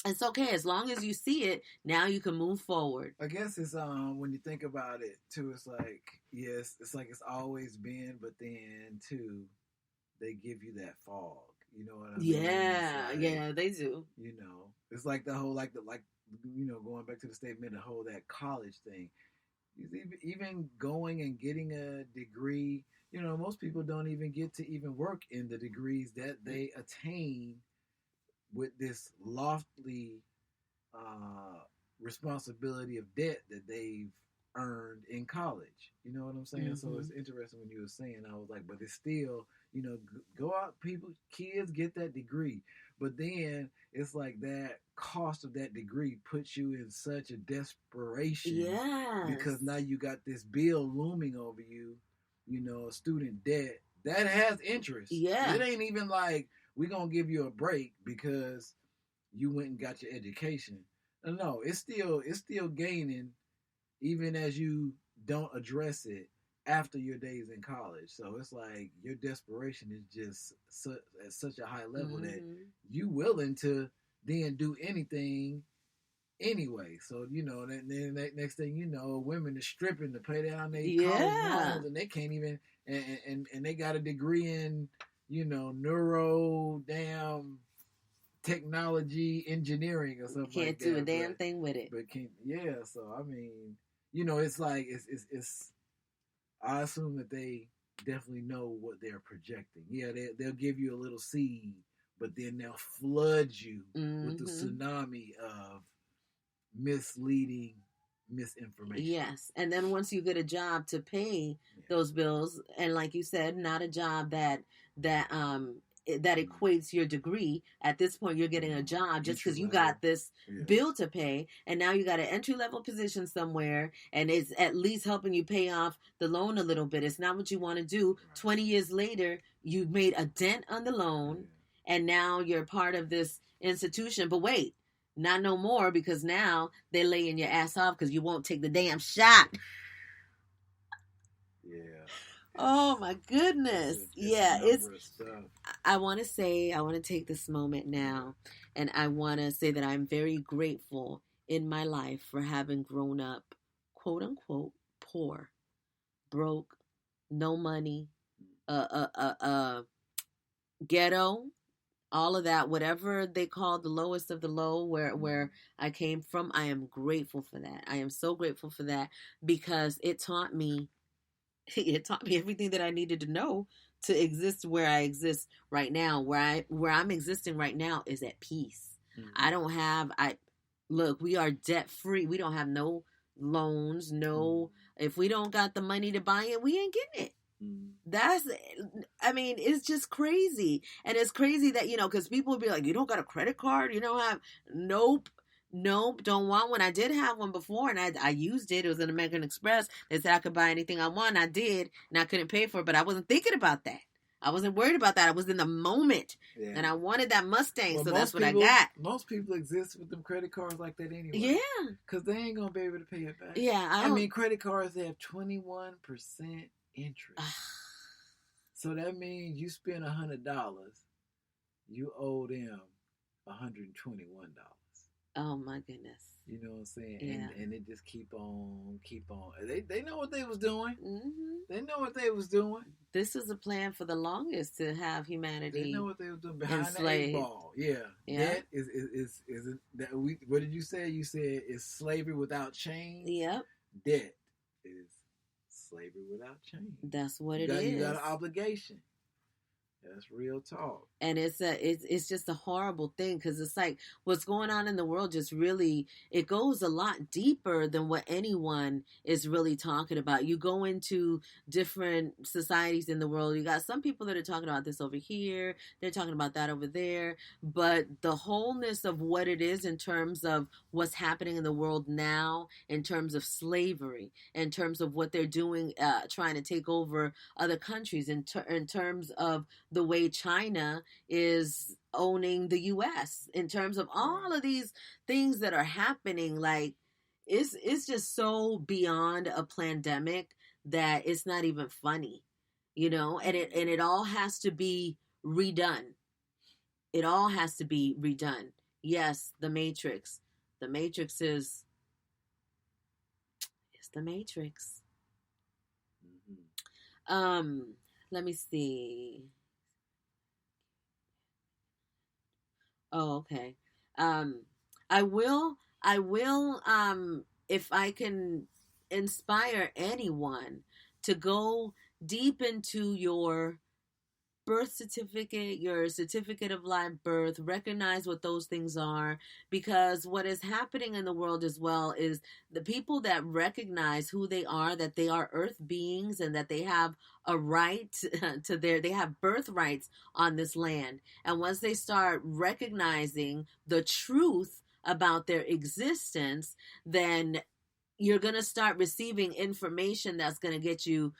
It's okay. As long as you see it, now you can move forward. I guess it's when you think about it too, it's like, yes, it's like it's always been, but then too, they give you that fog. You know what I mean? Yeah, they do. It's like the whole, going back to the statement, the whole that college thing. Even going and getting a degree, most people don't even get to even work in the degrees that they attain with this lofty responsibility of debt that they've earned in college. You know what I'm saying? Mm-hmm. So it's interesting when you were saying, I was like, but it's still, go out, kids get that degree. But then it's like that cost of that degree puts you in such a desperation. Yeah. Because now you got this bill looming over you, student debt that has interest. Yeah. It ain't even like, we're going to give you a break because you went and got your education. No, it's still gaining even as you don't address it after your days in college. So it's like your desperation is just at such a high level that you willing to then do anything anyway. So, then next thing you know, women are stripping to pay down their college loans and they can't even, and they got a degree in, neuro technology engineering or something like that. Can't do a damn thing with it. But so I mean, it's like it's I assume that they definitely know what they're projecting. Yeah, they'll give you a little seed, but then they'll flood you with the tsunami of misleading misinformation. Yes, and then once you get a job to pay those bills, and like you said, not a job that equates your degree. At this point, you're getting a job just because you got this bill to pay, and now you got an entry-level position somewhere, and it's at least helping you pay off the loan a little bit. It's not what you want to do. Right. 20 years later, you've made a dent on the loan, and now you're part of this institution. But wait, not no more, because now they're laying your ass off because you won't take the damn shot. Yeah. Oh my goodness. I want to take this moment now, and I want to say that I'm very grateful in my life for having grown up, quote unquote, poor, broke, no money, ghetto, all of that, whatever they call the lowest of the low, where I came from. I am grateful for that. I am so grateful for that, because it taught me everything that I needed to know to exist where I exist right now. Where I'm existing right now is at peace. Look, we are debt free. We don't have no loans, if we don't got the money to buy it, we ain't getting it. It's just crazy. And it's crazy that, because people would be like, you don't got a credit card? You don't have, nope, don't want one. I did have one before, and I used it. It was an American Express. They said I could buy anything I want. I did, and I couldn't pay for it, but I wasn't thinking about that. I wasn't worried about that. I was in the moment, and I wanted that Mustang, so that's what I got. Most people exist with them credit cards like that anyway. Yeah. Because they ain't going to be able to pay it back. Yeah. Credit cards, they have 21% interest. So that means you spend $100, you owe them $121. Oh my goodness. You know what I'm saying? Yeah. And it just keep on. They know what they was doing. Mm-hmm. They know what they was doing. This is a plan for the longest to have humanity. They know what they was doing behind the 8 ball. Yeah. That is that we. What did you say? You said it's slavery without chains. Yep. Debt is slavery without chains. That's what it is. You got an obligation. That's real talk. And it's just a horrible thing, because it's like what's going on in the world just really, it goes a lot deeper than what anyone is really talking about. You go into different societies in the world, you got some people that are talking about this over here, they're talking about that over there, but the wholeness of what it is in terms of what's happening in the world now, in terms of slavery, in terms of what they're doing, trying to take over other countries, in terms of the way China is owning the U.S., in terms of all of these things that are happening. Like, it's just so beyond a pandemic that it's not even funny, and it all has to be redone. It all has to be redone. Yes, the Matrix. The Matrix is the Matrix. Let me see. Oh, okay. I will, if I can inspire anyone to go deep into your birth certificate, your certificate of live birth, recognize what those things are, because what is happening in the world as well is the people that recognize who they are, that they are earth beings, and that they have a right to they have birthrights on this land. And once they start recognizing the truth about their existence, then you're going to start receiving information that's going to get you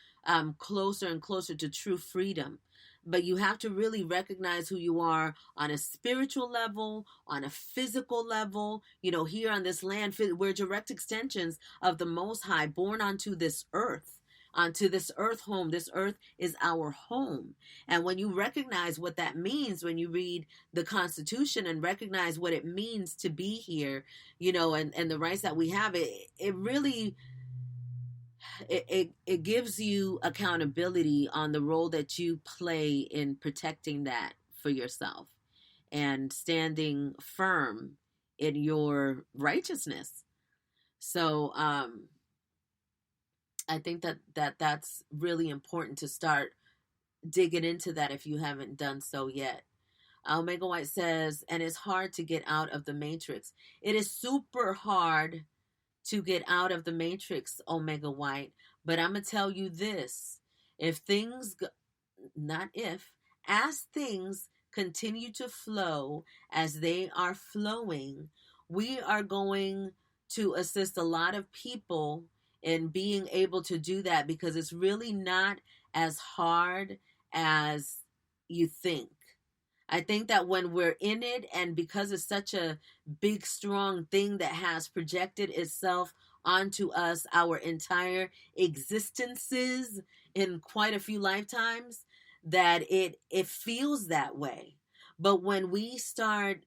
closer and closer to true freedom. But you have to really recognize who you are on a spiritual level, on a physical level. Here on this land, we're direct extensions of the Most High, born onto this earth home. This earth is our home. And when you recognize what that means, when you read the Constitution and recognize what it means to be here, and the rights that we have, it really... It gives you accountability on the role that you play in protecting that for yourself and standing firm in your righteousness. So I think that's really important to start digging into that if you haven't done so yet. Omega White says, and it's hard to get out of the Matrix. It is super hard to get out of the Matrix, Omega White. But I'm going to tell you this. As things continue to flow as they are flowing, we are going to assist a lot of people in being able to do that, because it's really not as hard as you think. I think that when we're in it, and because it's such a big, strong thing that has projected itself onto us our entire existences in quite a few lifetimes, that it feels that way. But when we start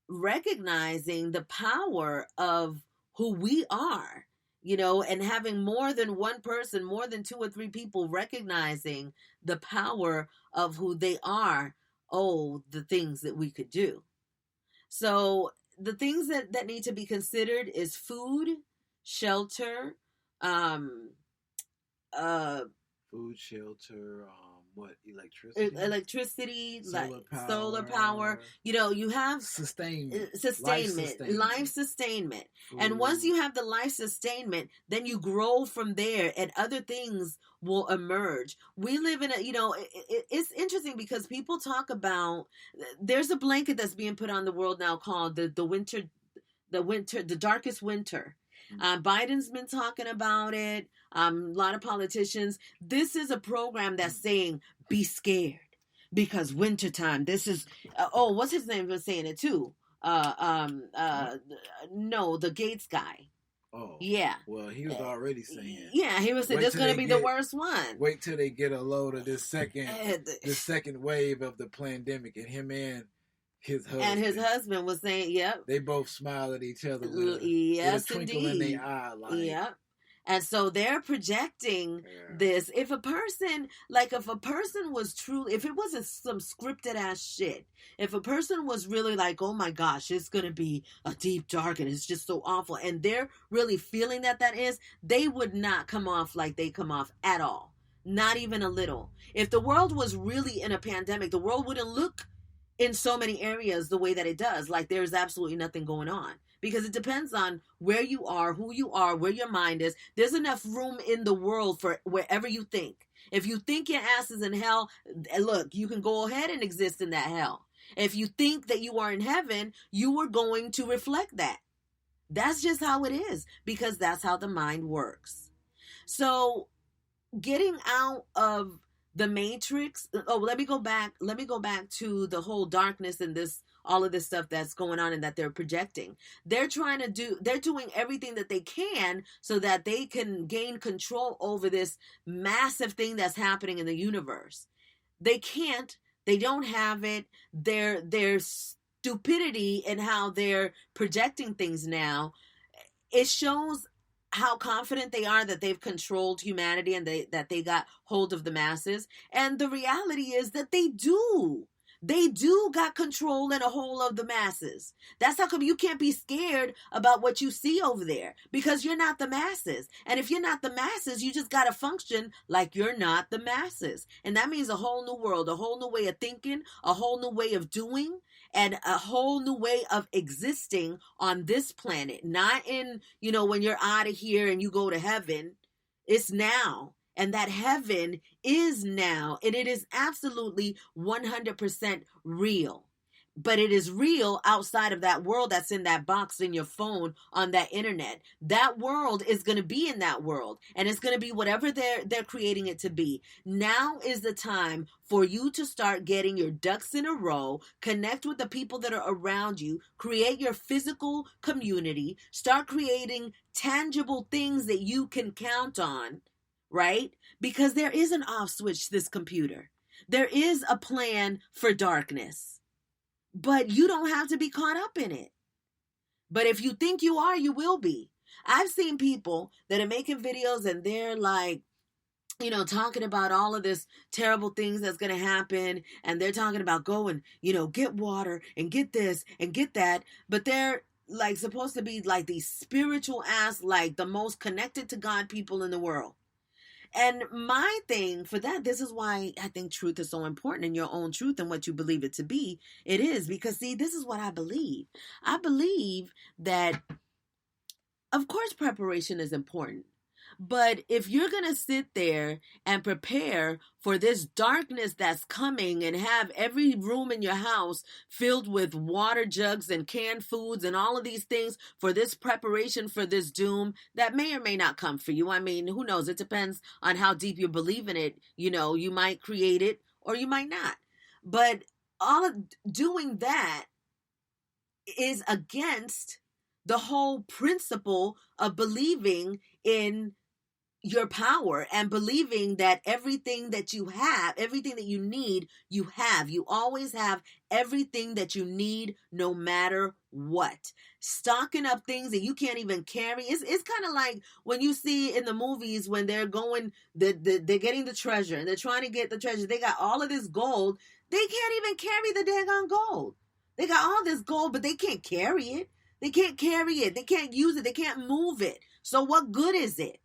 recognizing the power of who we are, and having more than one person, more than 2 or 3 people recognizing the power of who they are, the things that we could do. So the things that need to be considered is food, shelter, food, shelter, electricity, solar power. You have sustainment, life sustainment. And once you have the life sustainment, then you grow from there, and other things will emerge. We live in it's interesting because people talk about, there's a blanket that's being put on the world now called the darkest winter. Biden's been talking about it. A lot of politicians. This is a program that's saying, be scared because wintertime. This is, what's his name was saying it too. No, the Gates guy. Oh. Yeah. Well, he was already saying. Yeah, he was saying this is going to be the worst one. Wait till they get a load of this second wave of the pandemic, and him and his husband was saying, yep. They both smile at each other with a twinkle in their eye. Yep. And so they're projecting this. If a person was truly, if it wasn't some scripted ass shit, if a person was really like, oh my gosh, it's going to be a deep dark and it's just so awful, and they're really feeling that is, they would not come off like they come off at all. Not even a little. If the world was really in a pandemic, the world wouldn't look in so many areas the way that it does. Like there's absolutely nothing going on. Because it depends on where you are, who you are, where your mind is. There's enough room in the world for wherever you think. If you think your ass is in hell, look, you can go ahead and exist in that hell. If you think that you are in heaven, you are going to reflect that. That's just how it is, because that's how the mind works. So getting out of the matrix. Let me go back to the whole darkness and all of this stuff that's going on and that they're projecting. They're doing everything that they can so that they can gain control over this massive thing that's happening in the universe. They can't, they don't have it. Their stupidity and how they're projecting things now, it shows how confident they are that they've controlled humanity and that they got hold of the masses. And the reality is that they do. They do got control and a hold of the masses. That's how come you can't be scared about what you see over there, because you're not the masses. And if you're not the masses, you just got to function like you're not the masses. And that means a whole new world, a whole new way of thinking, a whole new way of doing, and a whole new way of existing on this planet. Not in, when you're out of here and you go to heaven. It's now. And that heaven is now. And it is absolutely 100% real. But it is real outside of that world that's in that box in your phone on that internet. That world is going to be in that world. And it's going to be whatever they're creating it to be. Now is the time for you to start getting your ducks in a row, connect with the people that are around you, create your physical community, start creating tangible things that you can count on, right? Because there is an off switch to this computer. There is a plan for darkness. But you don't have to be caught up in it. But if you think you are, you will be. I've seen people that are making videos and they're like, talking about all of this terrible things that's going to happen. And they're talking about go and, get water and get this and get that. But they're like supposed to be like these spiritual ass, like the most connected to God people in the world. And my thing for that, this is why I think truth is so important, in your own truth and what you believe it to be. It is because, see, this is what I believe. I believe that, of course, preparation is important. But if you're going to sit there and prepare for this darkness that's coming and have every room in your house filled with water jugs and canned foods and all of these things for this preparation for this doom that may or may not come for you. I mean, who knows? It depends on how deep you believe in it. You might create it or you might not. But all of doing that is against the whole principle of believing in your power and believing that everything that you have, everything that you need, you have. You always have everything that you need, no matter what. Stocking up things that you can't even carry. It's kind of like when you see in the movies when they're going, they're getting the treasure and they're trying to get the treasure. They got all of this gold. They can't even carry the daggone gold. They got all this gold, but they can't carry it. They can't carry it. They can't use it. They can't move it. So what good is it?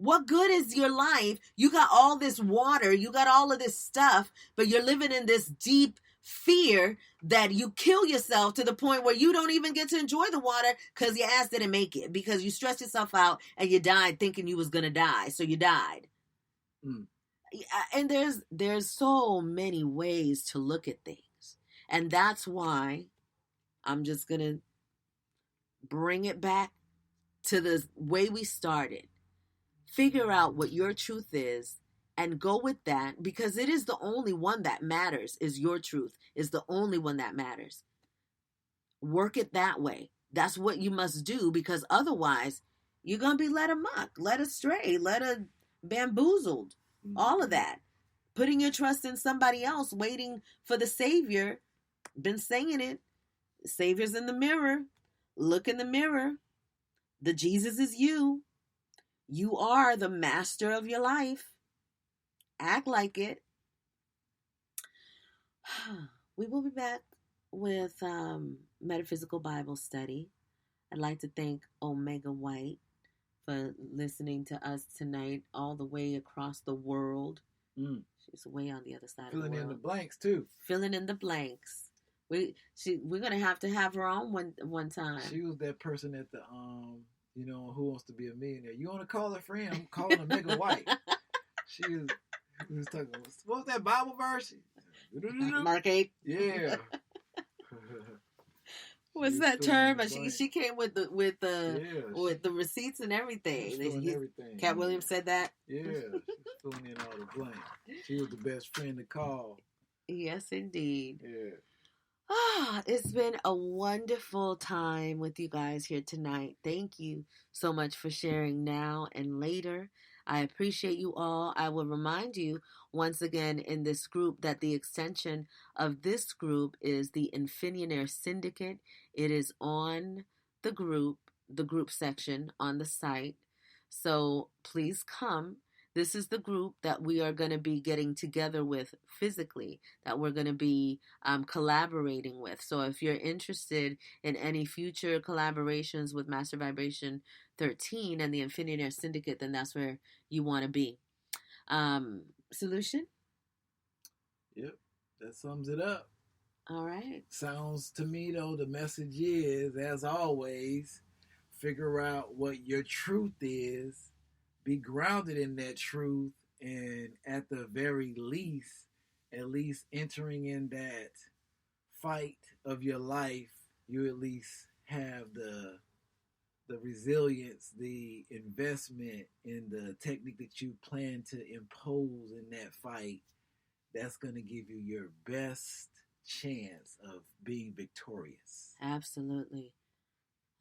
What good is your life? You got all this water, you got all of this stuff, but you're living in this deep fear that you kill yourself to the point where you don't even get to enjoy the water because your ass didn't make it, because you stressed yourself out and you died thinking you was going to die. So you died. And there's so many ways to look at things. And that's why I'm just going to bring it back to the way we started. Figure out what your truth is and go with that, because it is the only one that matters. Is your truth is the only one that matters. Work it that way. That's what you must do, because otherwise you're going to be led amok, led astray, bamboozled, all of that. Putting your trust in somebody else, waiting for the Savior. Been saying it. The Savior's in the mirror. Look in the mirror. The Jesus is you. You are the master of your life. Act like it. We will be back with Metaphysical Bible Study. I'd like to thank Omega White for listening to us tonight all the way across the world. She's way on the other side of the world. Filling in the blanks, too. Filling in the blanks. We're going to have her on one time. She was that person at the... Who Wants to Be a Millionaire? You want to call a friend? I'm calling Omega White. She was talking. What was that Bible verse? Mark 8. Yeah. What's that term? She came with the receipts and everything. Everything. Cat Williams said that. Yeah, she's filling in all the blanks. She was the best friend to call. Yes, indeed. Yeah. It's been a wonderful time with you guys here tonight. Thank you so much for sharing now and later. I appreciate you all. I will remind you once again in this group that the extension of this group is the Infinionaire Syndicate. It is on the group section on the site. So please come. This is the group that we are going to be getting together with physically, that we're going to be collaborating with. So if you're interested in any future collaborations with Master Vibration 13 and the Infinionaire Syndicate, then that's where you want to be. Solution? Yep, that sums it up. All right. Sounds to me, though, the message is, as always, figure out what your truth is. Be grounded in that truth, and at the very least, at least entering in that fight of your life, you at least have the resilience, the investment in the technique that you plan to impose in that fight. That's going to give you your best chance of being victorious. Absolutely.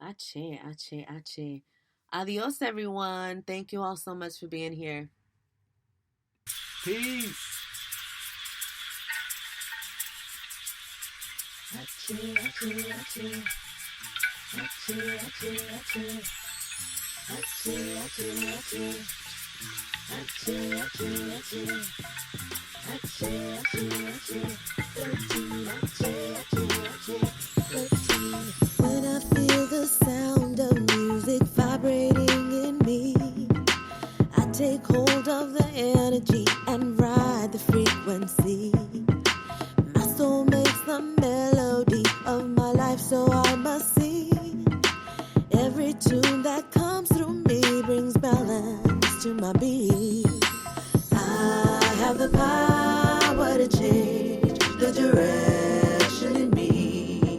Ache. Adios, everyone. Thank you all so much for being here. Peace. When I feel the sound of music vibrating in me, I take hold of the energy and ride the frequency. My soul makes the melody of my life, so I must sing. Every tune that comes through me brings balance to my being. I have the power to change the direction in me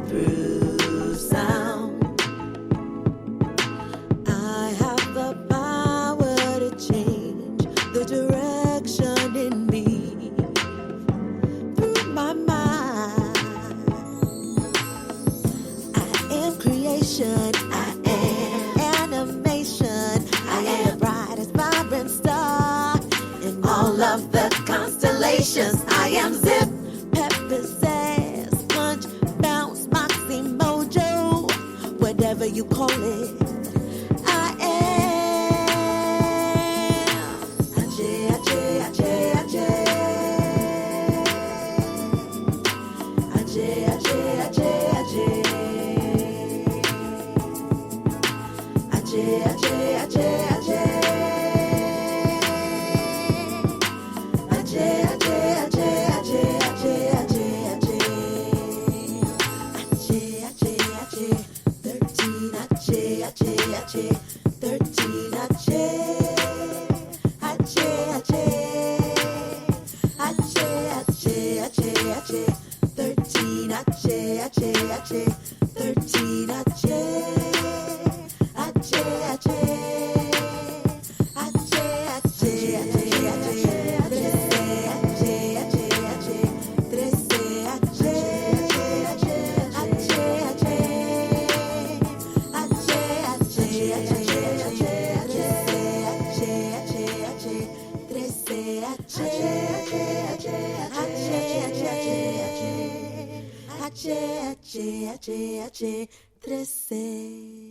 through sound. I have the power to change the direction in me through my mind. I am creation. inspiration. I am animation. I am the brightest vibrant star in all of the constellations. I am Zip, Pepper Sass, Punch, Bounce, Moxie, Mojo, whatever you call it. I am Ajay, Ajay, Ajay, Ajay. Ajay, Ajay, Ajay, Ajay. Ajay, Ajay, Ajay, Ajay. Ajay, Ajay, Ajay, Ajay, Ajay, Ajay, Ajay. Ajay, Ajay, Ajay. 13 Ajay, Ajay, Ajay. 13 Ajay. Ajay, Ajay. Ajay, Ajay, Ajay, Ajay. 13 Ajay, Ajay, Ajay. 13 Ajay. Ajay, Ajay. Ajay, Ajay, Ajay, Ajay. 13 Ajay, Ajay, Ajay. 13